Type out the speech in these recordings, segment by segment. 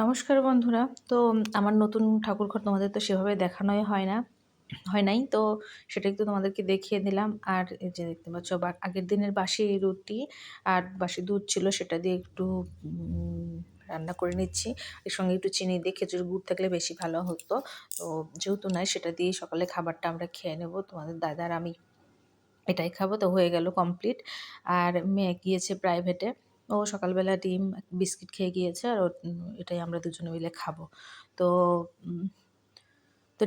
নমস্কার বন্ধুরা। তো আমার নতুন ঠাকুরঘর তোমাদের তো সেভাবে দেখানোই হয় নাই। তো সেটা একটু তোমাদেরকে দেখিয়ে দিলাম। আর এই যে দেখতে পাচ্ছ আগের দিনের বাসি রুটি আর বাসি দুধ ছিল সেটা দিয়ে একটু রান্না করে নিচ্ছি। এর সঙ্গে একটু চিনি দিয়ে খেজুর গুড় থাকলে বেশি ভালো হতো। তো যেহেতু নাই সেটা দিয়েই সকালে খাবারটা আমরা খেয়ে নেব। তোমাদের দাদা আর আমি এটাই খাবো, তো হয়ে গেল কমপ্লিট। আর মেয়ে গিয়েছে প্রাইভেটে। ও সকালবেলা ডিম, বিস্কিট খেয়ে গিয়েছে আর এটাই আমরা দুজনে মিলে খাবো। তো উম তো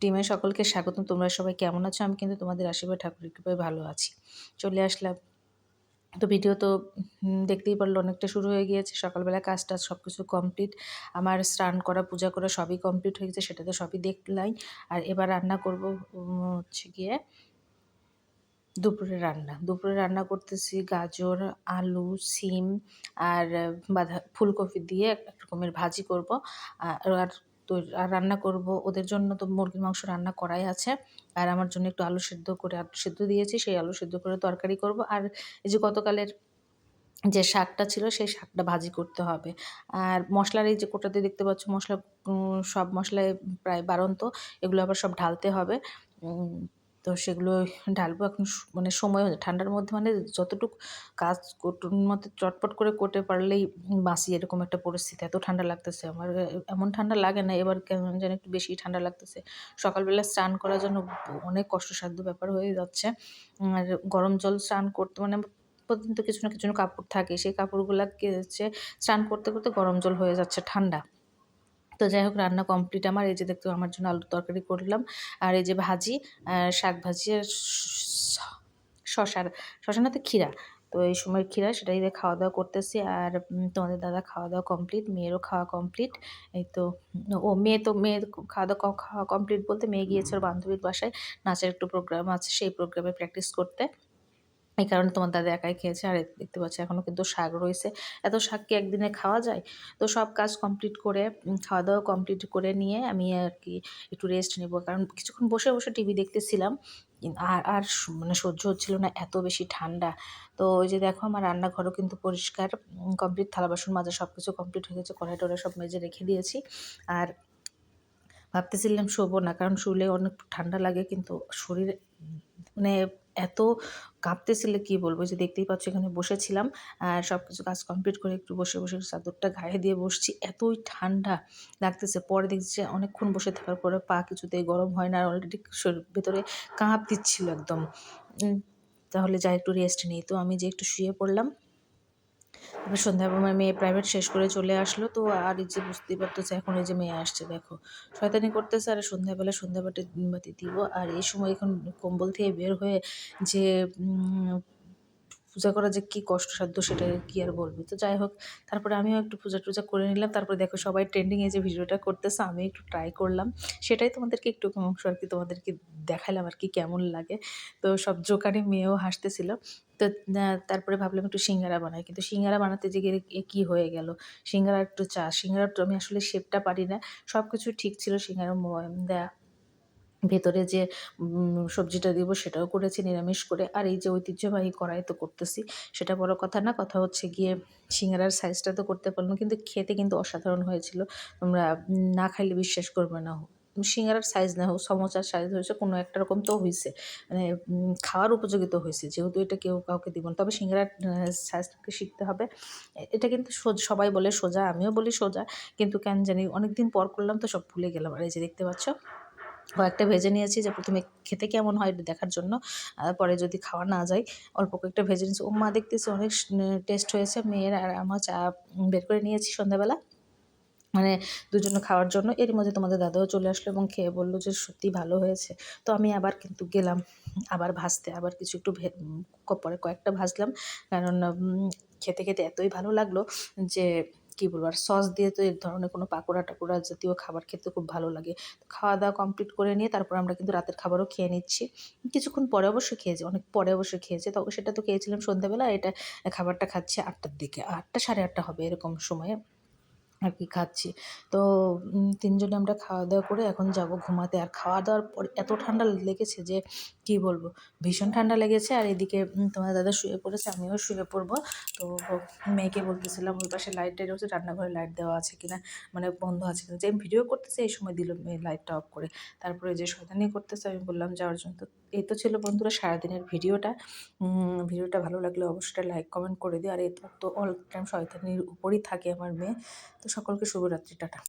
টিমে সকলকে স্বাগতম। তোমরা সবাই কেমন আছো? আমি কিন্তু তোমাদের আশীর্বাদ ঠাকুরের কৃপায় ভালো আছি। চলে আসলাম। তো ভিডিও তো দেখতেই পারলো অনেকটা শুরু হয়ে গিয়েছে। সকালবেলা কাজ-টাজ সবকিছু কমপ্লিট। আমার স্নান করা, পূজা করা সবই কমপ্লিট হয়ে গেছে। সেটা তো সবই দেখলাই। আর এবার রান্না করব হচ্ছে গিয়ে দুপুরে রান্না করতেছি গাজর, আলু, সিম আর ফুলকপি দিয়ে এক রকমের ভাজি করব। আর আর রান্না করব ওদের জন্য তো মুরগির মাংস রান্না করাই আছে। আর আমার জন্য একটু আলু সেদ্ধ দিয়েছি। সেই আলু সেদ্ধ করে তরকারি করব। আর এই যে গতকালের যে শাকটা ছিল সেই শাকটা ভাজি করতে হবে। আর মসলার এই যে কোটাতে দেখতে পাচ্ছ মসলা, সব মসলায় প্রায় বাড়ন্ত। এগুলো আবার সব ঢালতে হবে। উম তো সেগুলো ঢালবো এখন মানে সময় ঠান্ডার মধ্যে মানে যতটুক কাজ মধ্যে চটপট করে করতে পারলেই বাঁচি, এরকম একটা পরিস্থিতি। এত ঠান্ডা লাগতেছে আমার। এমন ঠান্ডা লাগে না, এবার কেমন যেন একটু বেশিই ঠান্ডা লাগতেছে। সকালবেলা স্নান করার জন্য অনেক কষ্টসাধ্য ব্যাপার হয়ে যাচ্ছে। আর গরম জল স্নান করতে মানে প্রতিদিন তো কিছু না কিছু কাপড় থাকে। সেই কাপড়গুলাকে হচ্ছে স্নান করতে, করতে গরম জল হয়ে যাচ্ছে ঠান্ডা। তো যাই হোক রান্না কমপ্লিট আমার। এই যে দেখতে আমার জন্য আলুর তরকারি করলাম। আর এই যে ভাজি, শাক ভাজি আর শশার শশা না তো ক্ষীরা। তো এই সময় ক্ষীরা সেটাই দিয়ে খাওয়া-দাওয়া করতেছি। আর তোমাদের দাদা খাওয়া-দাওয়া কমপ্লিট, মেয়েরও খাওয়া কমপ্লিট। এই তো মেয়ের খাওয়া কমপ্লিট বলতে মেয়ে গিয়েছে ওর বান্ধবীর বাসায়। নাচের একটু প্রোগ্রাম আছে, সেই প্রোগ্রামে প্র্যাকটিস করতে। এই কারণে তোমার দাদা একাই খেয়েছে। আর দেখতে পাচ্ছি এখনো কিন্তু শাক রয়েছে। এত শাক কি একদিনে খাওয়া যায়? তো সব কাজ কমপ্লিট করে খাওয়া-দাওয়া কমপ্লিট করে নিয়ে আমি আরকি একটু রেস্ট নিবো। কারণ কিছুক্ষণ বসে, বসে টিভি দেখতেছিলাম। আর আর মানে সহ্য হচ্ছিল না, এত বেশি ঠান্ডা। তো ওই যে দেখো আমার রান্নাঘরও কিন্তু পরিষ্কার কমপ্লিট, থালা-বাসন মাজা সবকিছু কমপ্লিট হয়ে গেছে। কড়াই-টড়াই সব মেজে রেখে দিয়েছি। আর ভাবতেছিলাম শোবো না, কারণ শুলে অনেক ঠান্ডা লাগে, কিন্তু শরীরে মানে এত কাঁপতেছিল কি বলবো। যে দেখতেই পাচ্ছ এখানে বসেছিলাম আর সবকিছু কাজ কমপ্লিট করে একটু বসে বসে চাদরটা গায়ে দিয়ে বসছি, এতই ঠান্ডা লাগতেছে। পরে দেখছি যে অনেকক্ষণ বসে থাকার পরে পা কিছুতেই গরম হয় না, আর অলরেডি শরীর ভেতরে কাঁপ দিচ্ছিল একদম। তাহলে যাই একটু রেস্ট নিই। তো আমি যে একটু শুয়ে পড়লাম। তারপর সন্ধ্যায় আমার মেয়ে প্রাইভেট শেষ করে চলে আসলো। তো আর এই যে বুঝতেই পারতেছে এখন এই যে মেয়ে আসছে দেখো শয়তানি করতেছে। আর সন্ধ্যাবেলা বাতি দিব। আর এই সময় এখন কম্বল থেকে বের হয়ে যে পূজা করা যে কি কষ্টসাধ্য সেটা কি আর বলবো। তো যাই হোক তারপরে আমিও একটু পূজা-টুজা করে নিলাম। তারপরে দেখো সবাই ট্রেন্ডিং এ যে ভিডিওটা করতেছে আমি একটু ট্রাই করলাম। সেটাই তোমাদেরকে একটু অংশ আরকি তোমাদেরকে দেখালাম আরকি কেমন লাগে। তো সব জোকানি মেয়েও হাসতেছিল। তো তারপরে ভাবলাম একটু সিঙ্গারা বানাই। কিন্তু সিঙ্গারা বানাতে যে গিয়ে কি হয়ে গেল। সিঙ্গারা একটু সিঙ্গারা তো আমি আসলে শেপটা পারি না। সবকিছু ঠিক ছিল, সিঙ্গারার ময়াম দেয়া, ভেতরে যে সবজিটা দিব সেটাও করেছি নিরামিষ করে। আর এই যে ঐতিহ্যবাহী কড়াই তো করতেছি, সেটা বড় কথা না। কথা হচ্ছে গিয়ে সিঙ্গারার সাইজটা তো করতে পারলাম, কিন্তু খেতে কিন্তু অসাধারণ হয়েছিল। তোমরা না খাইলে বিশ্বাস করবে না। সিঙ্গারার সাইজ না হোক, সমোসার সাইজ হয়েছে, কোনো একটা রকম তো হইছে। মানে খাওয়ার উপযোগী তো হইছে। যেহেতু এটা কেউ কাউকে দিব না। তবে সিঙ্গারার সাইজটাকে শিখতে হবে। এটা কিন্তু সবাই বলে সোজা, আমিও বলি সোজা। কিন্তু কেন জানি অনেকদিন পর করলাম তো সব ভুলে গেলাম। আর এই যে দেখতে পাচ্ছ কয়েকটা ভেজে নিয়েছি, যে প্রথমে খেতে কেমন হয় এটা দেখার জন্য। পরে যদি খাওয়া না যায় অল্প কয়েকটা ভেজে নিয়েছি। ও মা দেখতেছি অনেক টেস্ট হয়েছে। মেয়ের আর আমার চা বের করে নিয়েছি সন্ধ্যাবেলা। মানে দুজনে খাওয়ার জন্য। এরই মধ্যে তোমাদের দাদাও চলে আসলো এবং খেয়ে বলল যে সত্যিই ভালো হয়েছে। তো আমি আবার কিন্তু গেলাম আবার ভাজতে। আবার কিছু একটু পরে কয়েকটা ভাজলাম। কারণ খেতে, খেতে এতই ভালো লাগলো যে কি বলবো। আর সস দিয়ে তো এ ধরনের কোনো পাকোড়া-টাকোড়া জাতীয় খাবার খেতে খুব ভালো লাগে। তো খাওয়া-দাওয়া কমপ্লিট করে নিয়ে তারপর আমরা কিন্তু রাতের খাবারও খেয়ে নিচ্ছি। কিছুক্ষণ পরে অবশ্য খেয়েছি, অনেক পরে অবশ্যই খেয়েছি। তো সেটা তো খেয়েছিলাম সন্ধ্যাবেলা। এটা খাবারটা খাচ্ছি ৮টার দিকে। ৮টা ৮:৩০ হবে এরকম সময়ে। আর কি খাচ্ছি। তো ৩ জনে আমরা খাওয়া-দাওয়া করে এখন যাবো ঘুমাতে। আর খাওয়া-দাওয়ার পর এত ঠান্ডা লেগেছে যে কি বলবো? ভীষণ ঠান্ডা লেগেছে। আর এদিকে তোমার দাদা শুয়ে পড়েছে, আমিও শুয়ে পড়বো। তো মেয়েকে বলতেছিলাম ওই পাশে লাইট-টাইট জ্বলছে, রান্নাঘরে লাইট দেওয়া আছে কিনা, মানে বন্ধ আছে কিনা। যে আমি ভিডিও করতেছি এই সময় দিল মেয়ে লাইটটা অফ করে। তারপরে যে শয়তানি করতেছে আমি বললাম যাওয়ার জন্য। তো এই তো ছিল বন্ধুরা সারাদিনের ভিডিওটা। ভিডিওটা ভালো লাগলে অবশ্যই লাইক, কমেন্ট করে দিও। আর এ তো অল টাইম শয়তানির উপরই থাকে আমার মেয়ে। তো সকলকে শুভরাত্রি। টাটা।